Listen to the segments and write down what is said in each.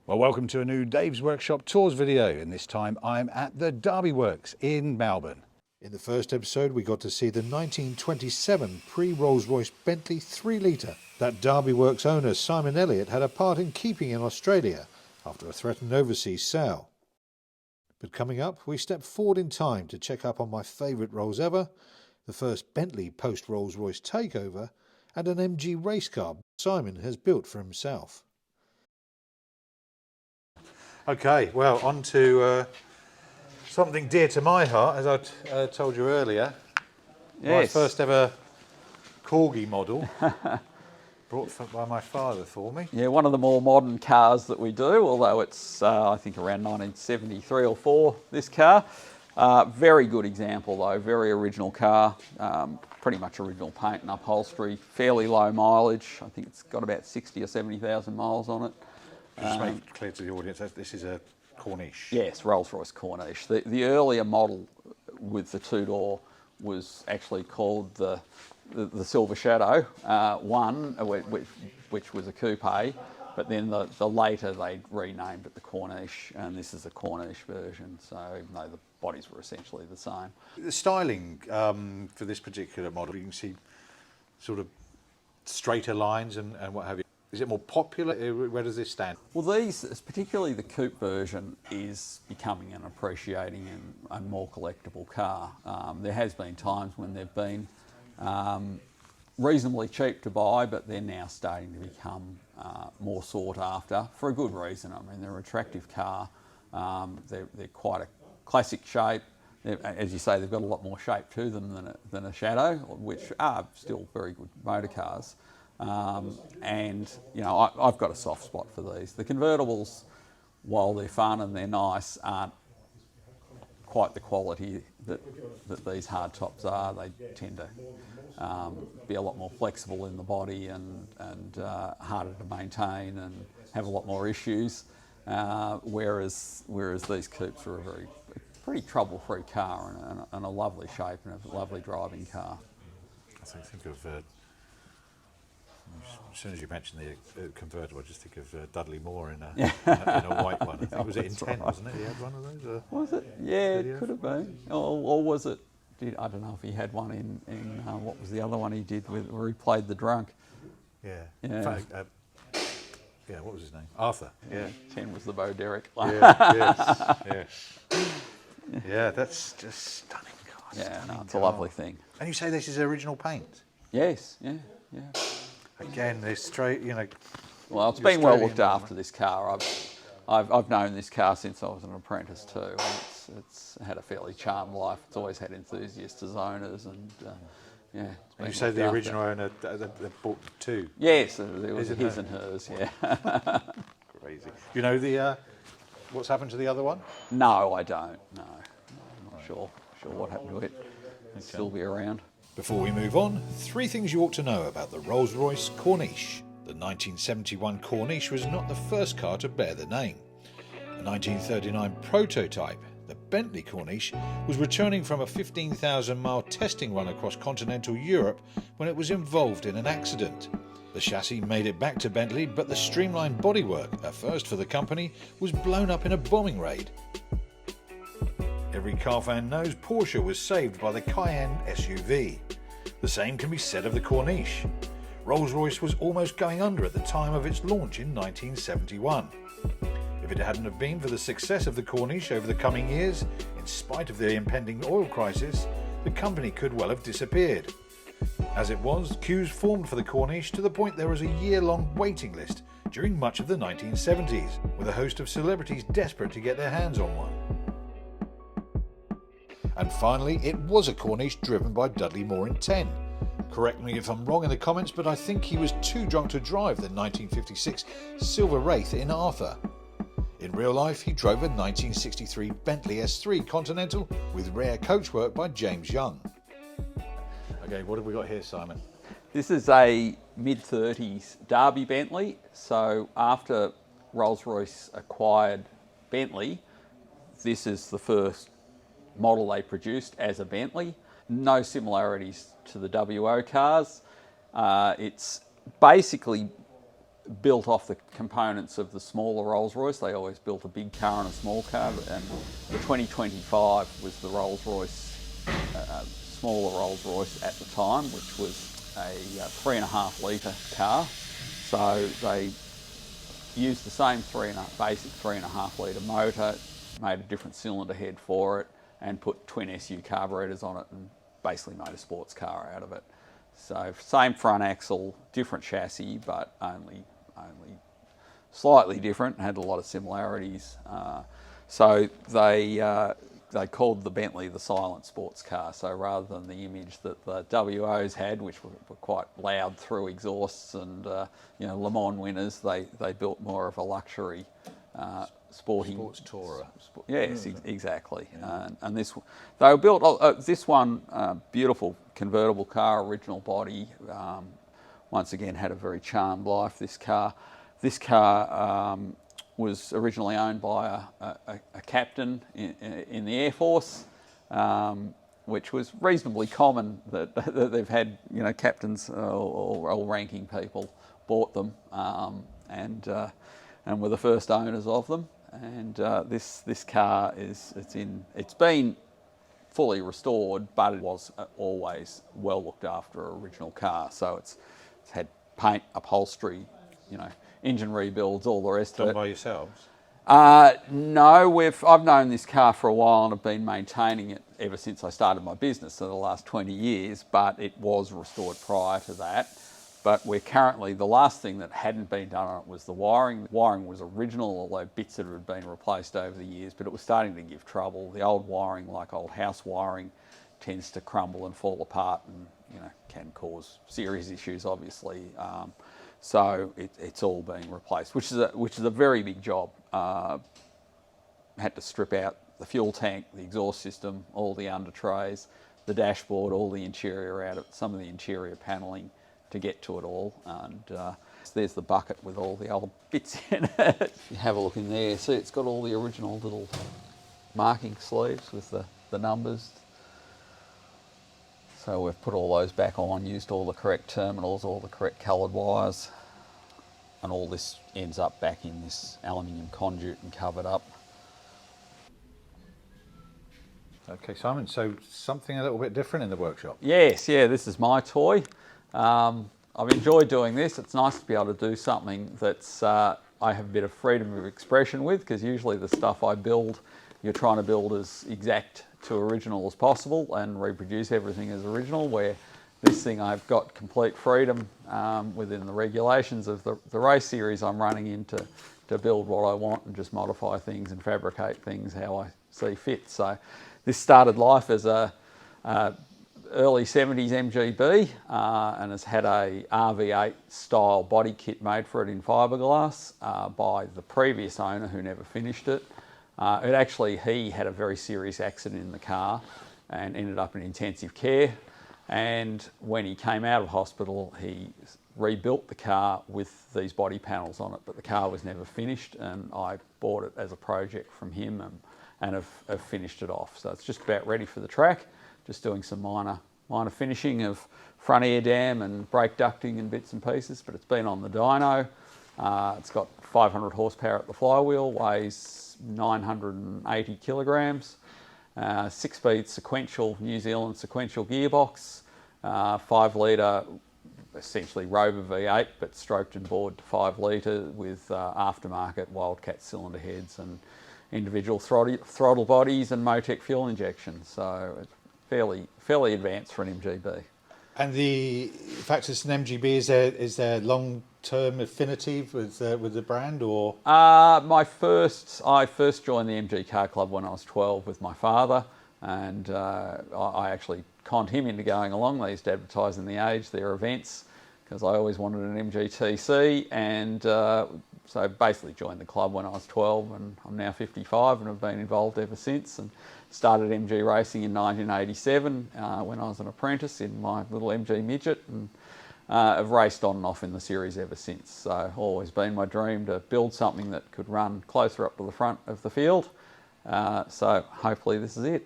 Well, welcome to a new Dave's Workshop Tours video, and this time I'm at the Derby Works in Melbourne. In the first episode we got to see the 1927 pre-Rolls-Royce Bentley 3-litre that Derby Works owner Simon Elliott had a part in keeping in Australia after a threatened overseas sale. But coming up, we step forward in time to check up on my favourite Rolls ever, the first Bentley post-Rolls-Royce takeover, and an MG race car Simon has built for himself. Okay, well, on to something dear to my heart, as I told you earlier. Yes. My first ever Corgi model, brought by my father for me. Yeah, one of the more modern cars that we do, although it's, I think, around 1973 or 4, this car. Very good example, though, very original car, pretty much original paint and upholstery, fairly low mileage. I think it's got about 60 or 70,000 miles on it. Just make it clear to the audience that this is a Corniche. Yes, Rolls-Royce Corniche. The earlier model with the two-door was actually called the Silver Shadow 1, which was a coupe, but then the later they renamed it the Corniche, and this is a Corniche version, so even though the bodies were essentially the same. The styling for this particular model, you can see sort of straighter lines and what have you. Is it more popular? Where does this stand? Well, these, particularly the coupe version, is becoming an appreciating and more collectible car. There has been times when they've been reasonably cheap to buy, but they're now starting to become more sought after for a good reason. I mean, they're an attractive car. They're quite a classic shape. As you say, they've got a lot more shape to them than a Shadow, which are still very good motor cars. And you know, I've got a soft spot for these. The convertibles, while they're fun and they're nice, aren't quite the quality that these hard tops are. They tend to be a lot more flexible in the body and harder to maintain and have a lot more issues. Whereas these coupes are a pretty trouble-free car and a lovely shape and a lovely driving car. I think of. As soon as you mentioned the convertible, I just think of Dudley Moore in a white one. I think was it in 10, wasn't it? He had one of those. Was it? Yeah, it could have been. Or was it? I don't know if he had one in what was the other one he did where he played the drunk. Yeah. In fact, yeah. What was his name? Arthur. Yeah. 10 was the Bo Derek. Yes. Yeah, that's just stunning car. Yeah, no, it's a lovely thing. And you say this is original paint? Yes. Yeah. Again, they're straight, you know. Well, it's been well looked after, this car. I've known this car since I was an apprentice too. And it's had a fairly charmed life. It's always had enthusiasts as owners, and yeah. And you say the original owner they bought two? Yes, there was his and hers. Yeah. Crazy. You know what's happened to the other one? No, I don't. No, I'm not sure what happened to it. It'll still be around. Before we move on, 3 things you ought to know about the Rolls-Royce Corniche. The 1971 Corniche was not the first car to bear the name. A 1939 prototype, the Bentley Corniche, was returning from a 15,000-mile testing run across continental Europe when it was involved in an accident. The chassis made it back to Bentley, but the streamlined bodywork, a first for the company, was blown up in a bombing raid. Every car fan knows Porsche was saved by the Cayenne SUV. The same can be said of the Corniche. Rolls-Royce was almost going under at the time of its launch in 1971. If it hadn't have been for the success of the Corniche over the coming years, in spite of the impending oil crisis, the company could well have disappeared. As it was, queues formed for the Corniche to the point there was a year-long waiting list during much of the 1970s, with a host of celebrities desperate to get their hands on one. And finally, it was a Corniche driven by Dudley Moore in 10. Correct me if I'm wrong in the comments, but I think he was too drunk to drive the 1956 Silver Wraith in Arthur. In real life, he drove a 1963 Bentley S3 Continental with rare coachwork by James Young. Okay, what have we got here, Simon? This is a mid-30s Derby Bentley. So after Rolls-Royce acquired Bentley, this is the first model they produced as a Bentley. No similarities to the WO cars. It's basically built off the components of the smaller Rolls-Royce. They always built a big car and a small car, and the 2025 was the Rolls-Royce, smaller Rolls-Royce at the time, which was a 3.5 litre car. So they used the same basic 3.5 litre motor, made a different cylinder head for it, and put twin SU carburetors on it, and basically made a sports car out of it. So same front axle, different chassis, but only slightly different. Had a lot of similarities. So they called the Bentley the silent sports car. So rather than the image that the WOs had, which were quite loud through exhausts and Le Mans winners, they built more of a luxury sporting sports tourer. Yes, exactly. Yeah. And this they were built. This one, beautiful convertible car, original body. Once again, had a very charmed life. This car was originally owned by a captain in the Air Force, which was reasonably common that they've had captains or ranking people bought them and were the first owners of them. And this car it's been fully restored, but it was always well looked after original car. So it's had paint, upholstery, engine rebuilds, all the rest of it. Done by yourselves? No, I've known this car for a while and have been maintaining it ever since I started my business, so the last 20 years, but it was restored prior to that. But we're currently, the last thing that hadn't been done on it was the wiring. The wiring was original, although bits of it had been replaced over the years, but it was starting to give trouble. The old wiring, like old house wiring, tends to crumble and fall apart and can cause serious issues, obviously. So it's all being replaced, which is a very big job. Had to strip out the fuel tank, the exhaust system, all the under trays, the dashboard, all the interior out of some of the interior panelling to get to it all. And there's the bucket with all the old bits in it. If you have a look in there, see it's got all the original little marking sleeves with the numbers. So we've put all those back on, used all the correct terminals, all the correct coloured wires, and all this ends up back in this aluminium conduit and covered up. Okay, Simon, so something a little bit different in the workshop. Yes, this is my toy. I've enjoyed doing this. It's nice to be able to do something that's I have a bit of freedom of expression with, because usually the stuff I build, you're trying to build as exact to original as possible and reproduce everything as original, where this thing I've got complete freedom within the regulations of the race series I'm running in to build what I want and just modify things and fabricate things how I see fit. So this started life as a early 70s MGB and has had a RV8 style body kit made for it in fiberglass by the previous owner who never finished it. He had a very serious accident in the car and ended up in intensive care. And when he came out of hospital, he rebuilt the car with these body panels on it, but the car was never finished, and I bought it as a project from him and have finished it off. So it's just about ready for the track, just doing some minor finishing of front air dam and brake ducting and bits and pieces, but it's been on the dyno. It's got 500 horsepower at the flywheel, weighs 980 kilograms, 6-speed sequential, New Zealand sequential gearbox, 5 litre, essentially Rover V8, but stroked and bored to 5 litre with aftermarket Wildcat cylinder heads and individual throttle bodies and Motec fuel injection. So it's fairly advanced for an MGB. And the fact it's an MGB, is there long-term affinity with the brand, or? I first joined the MG Car Club when I was 12 with my father, and I actually conned him into going along. They used to advertise in The Age their events because I always wanted an MGTC, and so basically joined the club when I was 12, and I'm now 55 and have been involved ever since. And started MG racing in 1987 when I was an apprentice in my little MG midget, and have raced on and off in the series ever since. So always been my dream to build something that could run closer up to the front of the field. So hopefully this is it.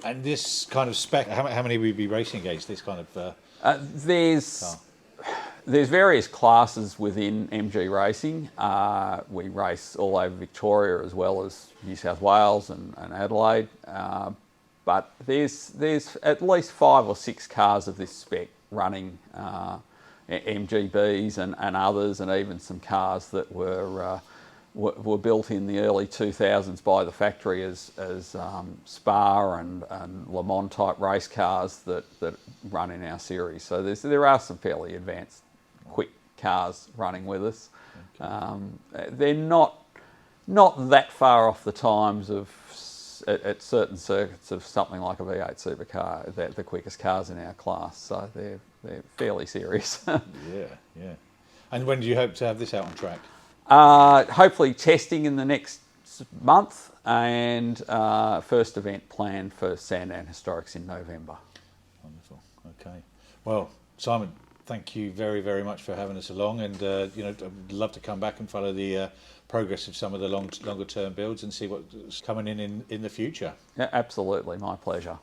And this kind of spec, how many will you be racing against this kind of There's car? There's various classes within MG racing. We race all over Victoria as well as New South Wales and Adelaide. But there's at least 5 or 6 cars of this spec running, MGBs and others, and even some cars that were built in the early 2000s by the factory as Spa and Le Mans type race cars that run in our series. So there are some fairly advanced, quick cars running with us. Okay. They're not that far off the times of at certain circuits of something like a V8 supercar. They're the quickest cars in our class, so they're fairly serious. Yeah. And when do you hope to have this out on track? Hopefully testing in the next month, and first event planned for Sandown Historics in November. Wonderful. Okay. Well, Simon, thank you very, very much for having us along, and I'd love to come back and follow the progress of some of the longer term builds and see what's coming in the future. Yeah, absolutely, my pleasure.